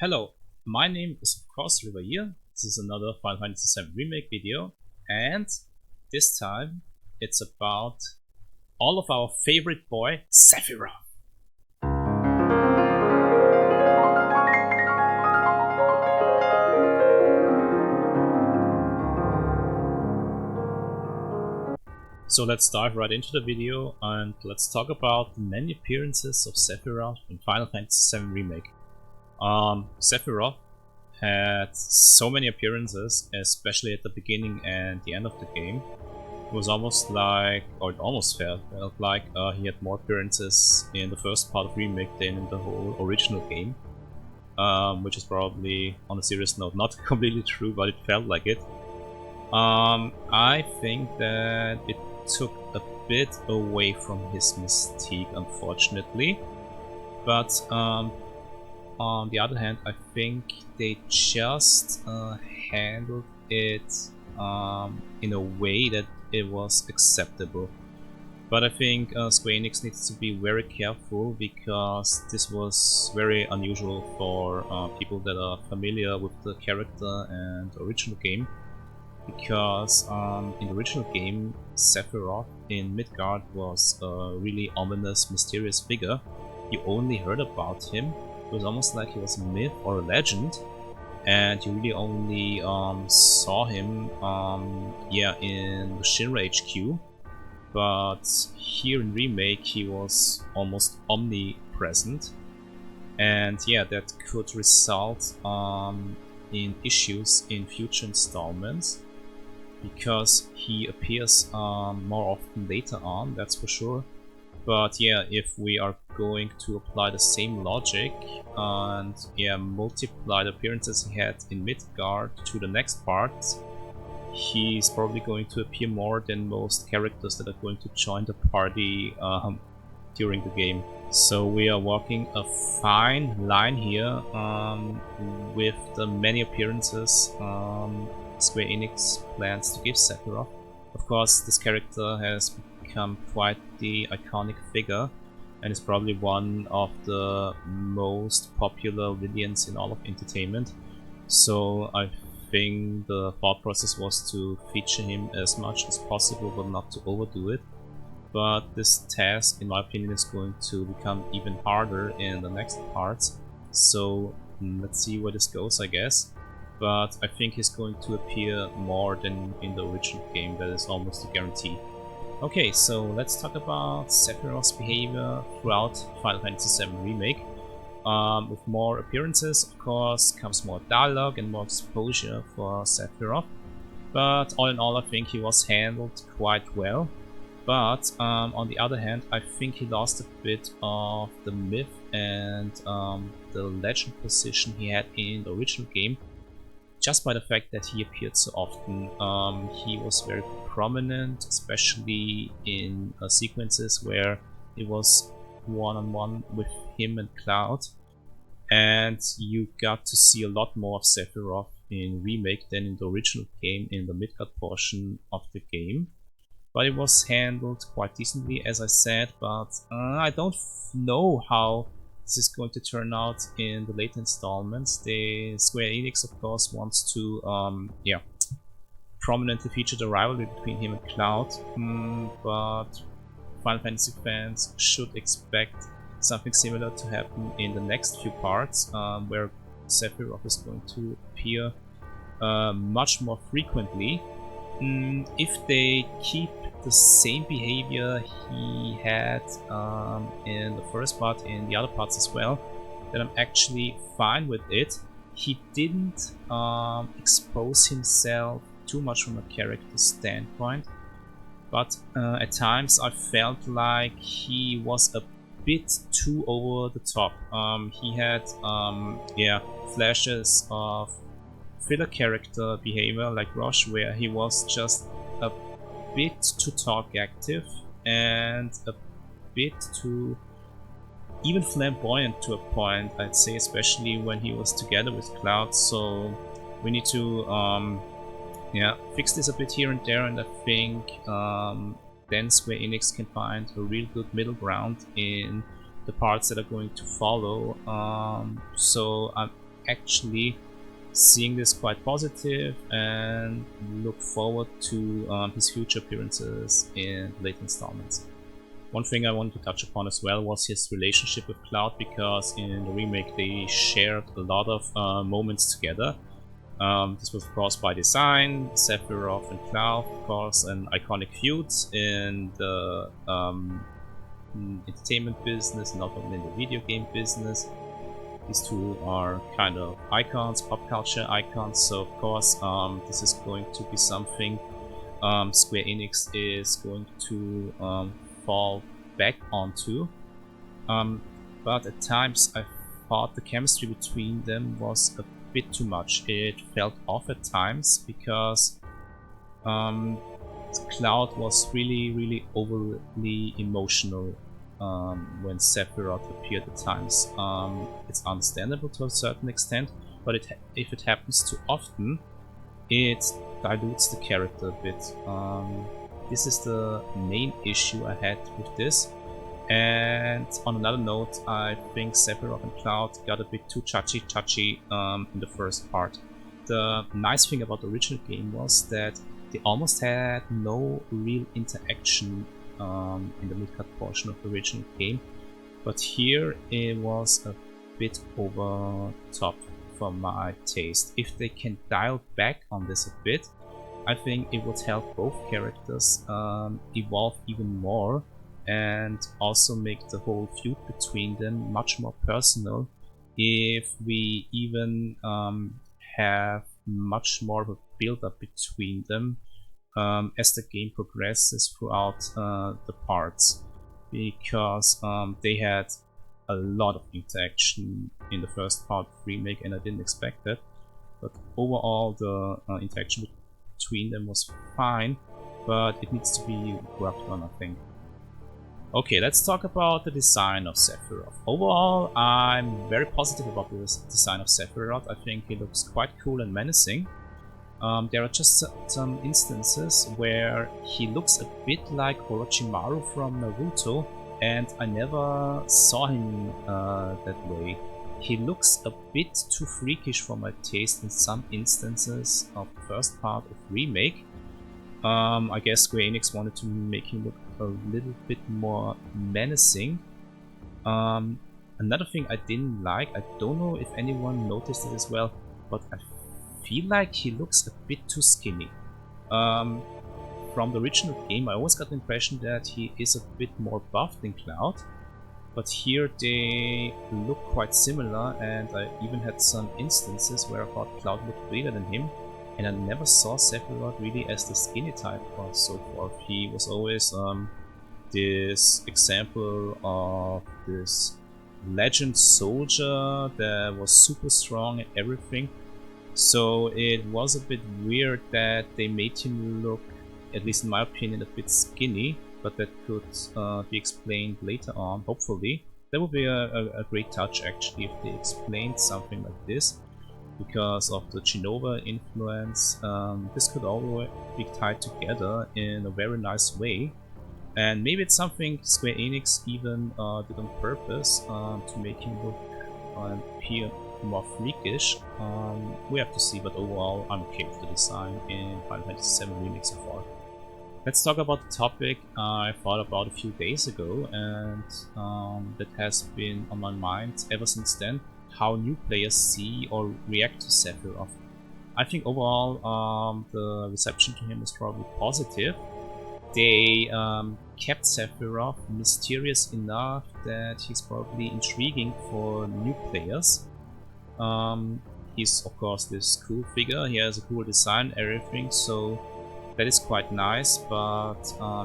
Hello, my name is of course Rivalry. This is another Final Fantasy VII Remake video, and this time it's about all of our favorite boy, Sephiroth. So let's dive right into the video and let's talk about the many appearances of Sephiroth in Final Fantasy VII Remake. Sephiroth had so many appearances, especially at the beginning and the end of the game. It was almost like, or it almost felt like he had more appearances in the first part of Remake than in the whole original game. Which is probably, on a serious note, not completely true, but it felt like it. I think that it took a bit away from his mystique, unfortunately. But on the other hand, I think they just handled it in a way that it was acceptable. But I think Square Enix needs to be very careful because this was very unusual for people that are familiar with the character and the original game. Because in the original game, Sephiroth in Midgard was a really ominous, mysterious figure. You only heard about him. It was almost like he was a myth or a legend, and you really only saw him in the Shinra HQ. But here in Remake he was almost omnipresent, and yeah, that could result in issues in future installments, because he appears more often later on, that's for sure. But yeah, if we are going to apply the same logic and multiply the appearances he had in Midgard to the next part, he's probably going to appear more than most characters that are going to join the party during the game. So we are walking a fine line here with the many appearances Square Enix plans to give Sephiroth. Of course, this character has become quite the iconic figure and is probably one of the most popular villains in all of entertainment. So I think the thought process was to feature him as much as possible but not to overdo it. But this task, in my opinion, is going to become even harder in the next parts. So let's see where this goes, I guess. But I think he's going to appear more than in the original game, that is almost a guarantee. Okay, so let's talk about Sephiroth's behavior throughout Final Fantasy VII Remake. With more appearances, of course, comes more dialogue and more exposure for Sephiroth. But all in all, I think he was handled quite well. But on the other hand, I think he lost a bit of the myth and the legend position he had in the original game, just by the fact that he appeared so often. He was very prominent, especially in sequences where it was one-on-one with him and Cloud, and you got to see a lot more of Sephiroth in Remake than in the original game in the Midgard portion of the game. But it was handled quite decently, as I said, but I don't know how this is going to turn out in the later installments. The Square Enix, of course, wants to prominently feature the rivalry between him and Cloud, but Final Fantasy fans should expect something similar to happen in the next few parts, where Sephiroth is going to appear much more frequently. If they keep the same behavior he had in the first part, in the other parts as well, then I'm actually fine with it. He didn't expose himself too much from a character standpoint, but at times I felt like he was a bit too over the top. He had flashes of filler character behavior like Roche, where he was just a bit too talk active and a bit too even flamboyant to a point, I'd say, especially when he was together with Cloud. So we need to fix this a bit here and there, and I think then Square Enix can find a real good middle ground in the parts that are going to follow. So I'm actually seeing this quite positive and look forward to his future appearances in late installments. One thing I wanted to touch upon as well was his relationship with Cloud, because in the remake they shared a lot of moments together. This was of course by design. Sephiroth and Cloud, of course, an iconic feud in the entertainment business, not only in the video game business. These two are kind of icons, pop culture icons, so of course this is going to be something Square Enix is going to fall back onto. But at times I thought the chemistry between them was a bit too much. It felt off at times because Cloud was really overly emotional when Sephiroth appeared at times. It's understandable to a certain extent, but if it happens too often, it dilutes the character a bit. This is the main issue I had with this. And on another note, I think Sephiroth and Cloud got a bit too touchy in the first part. The nice thing about the original game was that they almost had no real interaction in the mid-cut portion of the original game, but here it was a bit over top for my taste. If they can dial back on this a bit, I think it would help both characters evolve even more and also make the whole feud between them much more personal. If we even have much more of a build-up between them as the game progresses throughout the parts, because they had a lot of interaction in the first part of Remake and I didn't expect that, but overall the interaction between them was fine, but it needs to be worked on, I think. Okay, let's talk about the design of Sephiroth. Overall, I'm very positive about the design of Sephiroth. I think he looks quite cool and menacing. There are just some instances where he looks a bit like Orochimaru from Naruto, and I never saw him that way. He looks a bit too freakish for my taste in some instances of the first part of Remake. I guess Square Enix wanted to make him look a little bit more menacing. Another thing I didn't like, I don't know if anyone noticed it as well, but I feel like he looks a bit too skinny. From the original game I always got the impression that he is a bit more buff than Cloud, but here they look quite similar, and I even had some instances where I thought Cloud looked bigger than him, and I never saw Sephiroth really as the skinny type or so forth. He was always this example of this legend soldier that was super strong and everything. So it was a bit weird that they made him look, at least in my opinion, a bit skinny, but that could be explained later on, hopefully. That would be a great touch actually if they explained something like this. Because of the Genova influence, this could all be tied together in a very nice way. And maybe it's something Square Enix even did on purpose to make him look and appear more freakish. We have to see, but overall I'm okay with the design in Final Fantasy VII Remake so far. Let's talk about the topic I thought about a few days ago, and that has been on my mind ever since then: how new players see or react to Sephiroth. I think overall the reception to him is probably positive. They kept Sephiroth mysterious enough that he's probably intriguing for new players. He's of course this cool figure, he has a cool design, everything, so that is quite nice, but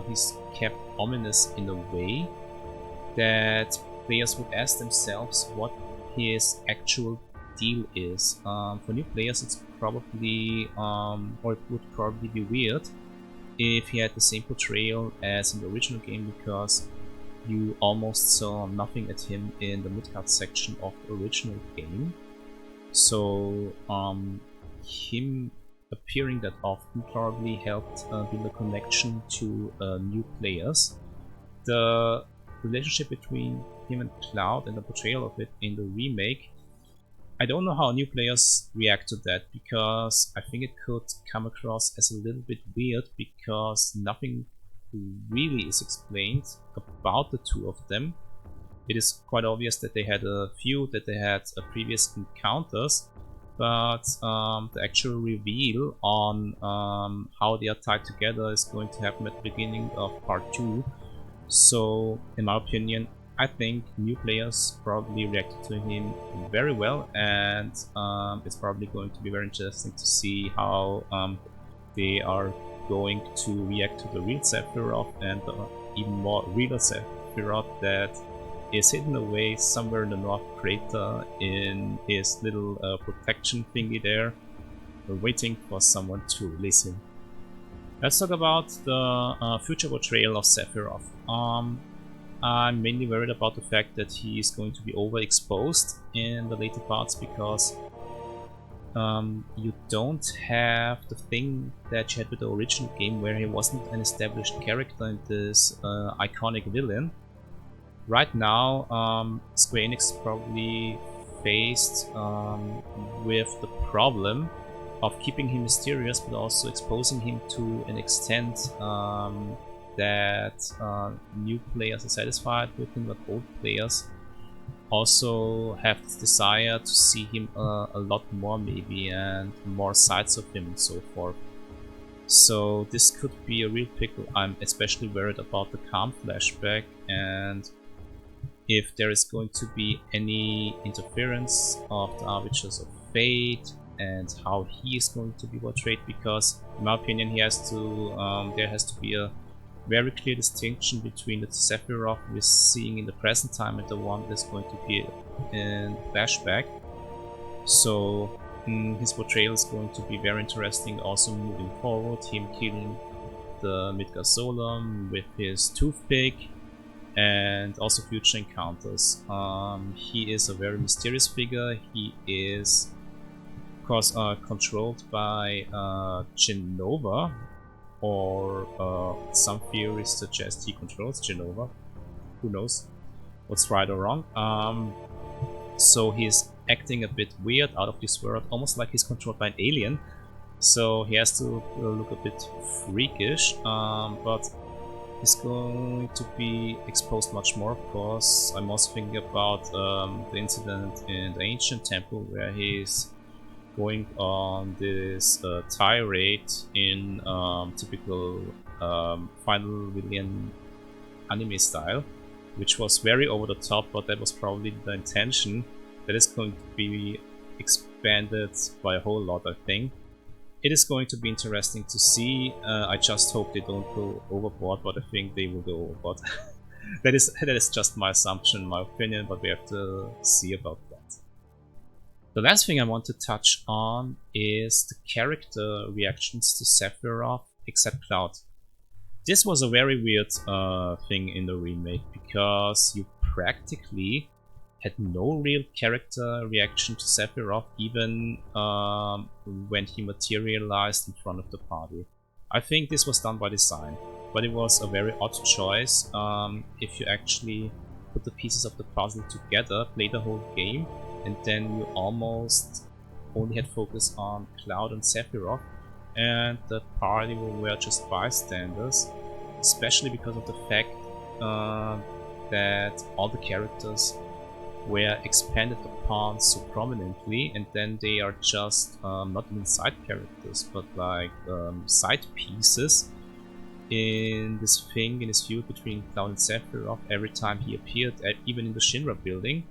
he's kept ominous in a way that players would ask themselves what his actual deal is. For new players it's probably, or it would probably be weird if he had the same portrayal as in the original game, because you almost saw nothing at him in the mid-card section of the original game. So him appearing that often probably helped build a connection to new players. The relationship between him and Cloud and the portrayal of it in the remake I don't know how new players react to that, because I think it could come across as a little bit weird, because nothing really is explained about the two of them. It is quite obvious that they had a feud, that they had previous encounters, but the actual reveal on how they are tied together is going to happen at the beginning of part 2. So, in my opinion, I think new players probably reacted to him very well, and it's probably going to be very interesting to see how they are going to react to the real Sephiroth and the even more real Sephiroth that is hidden away somewhere in the North Crater in his little protection thingy there, waiting for someone to release him. Let's talk about the future portrayal of Sephiroth. I'm mainly worried about the fact that he is going to be overexposed in the later parts, because you don't have the thing that you had with the original game, where he wasn't an established character and this iconic villain. Right now, Square Enix is probably faced with the problem of keeping him mysterious, but also exposing him to an extent that new players are satisfied with him, but old players also have this desire to see him a lot more, maybe, and more sides of him and so forth. So this could be a real pickle. I'm especially worried about the Calm flashback, and if there is going to be any interference of the Arbiters of Fate and how he is going to be portrayed, because in my opinion he has to there has to be a very clear distinction between the Sephiroth we're seeing in the present time and the one that's going to be in flashback. So his portrayal is going to be very interesting also moving forward, him killing the Midgar Solom with his toothpick, and also future encounters. He is a very mysterious figure. He is, of course, controlled by Genova, or some theories suggest he controls Genova. Who knows what's right or wrong. So he's acting a bit weird, out of this world, almost like he's controlled by an alien. So he has to look a bit freakish, but is going to be exposed much more, of course. I'm also thinking about the incident in the ancient temple, where he's going on this tirade in typical final villain anime style, which was very over the top, but that was probably the intention. That is going to be expanded by a whole lot, I think. It is going to be interesting to see. I just hope they don't go overboard, but I think they will go overboard. that is just my assumption, my opinion, but we have to see about that. The last thing I want to touch on is the character reactions to Sephiroth, except Cloud. This was a very weird thing in the remake, because you practically had no real character reaction to Sephiroth, even when he materialized in front of the party. I think this was done by design, but it was a very odd choice. If you actually put the pieces of the puzzle together, play the whole game, and then you almost only had focus on Cloud and Sephiroth, and the party were just bystanders, especially because of the fact that all the characters were expanded upon so prominently, and then they are just not even side characters, but like side pieces in this thing, in this feud between Cloud and Sephiroth every time he appeared, even in the Shinra building.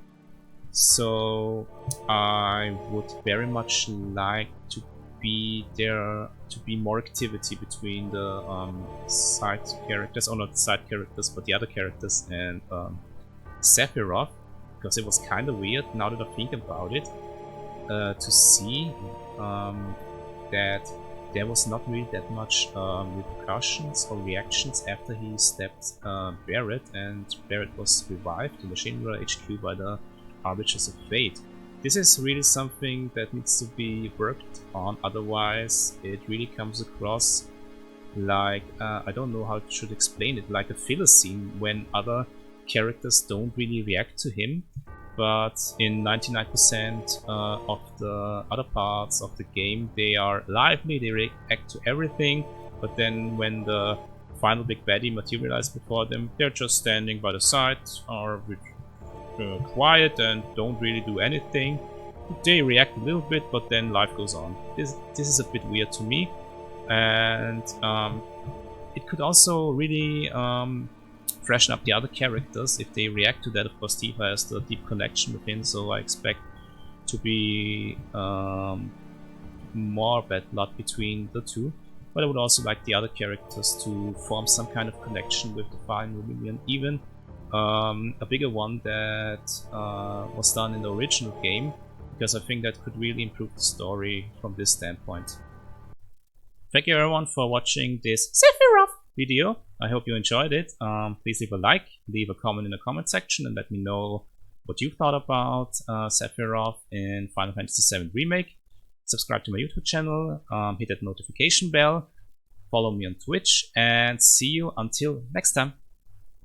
So I would very much like to be there, to be more activity between the side characters, or not side characters, but the other characters, and Sephiroth, because it was kind of weird, now that I think about it, to see that there was not really that much repercussions or reactions after he stabbed Barret, and Barret was revived in the Shinra HQ by the Arbiters of Fate. This is really something that needs to be worked on, otherwise it really comes across like, I don't know how I should explain it, like a filler scene when other characters don't really react to him, but in 99% of the other parts of the game they are lively, they react to everything, but then when the final big baddie materializes before them, they're just standing by the side or quiet and don't really do anything. They react a little bit, but then life goes on. This is a bit weird to me, and it could also really freshen up the other characters if they react to that. Of course, Tifa has the deep connection with him, so I expect to be more bad blood between the two. But I would also like the other characters to form some kind of connection with the final villain, even a bigger one that was done in the original game, because I think that could really improve the story from this standpoint. Thank you everyone for watching this Sephiroth video. I hope you enjoyed it. Please leave a like, leave a comment in the comment section, and let me know what you thought about Sephiroth in Final Fantasy VII Remake. Subscribe to my YouTube channel, hit that notification bell, follow me on Twitch, and see you until next time.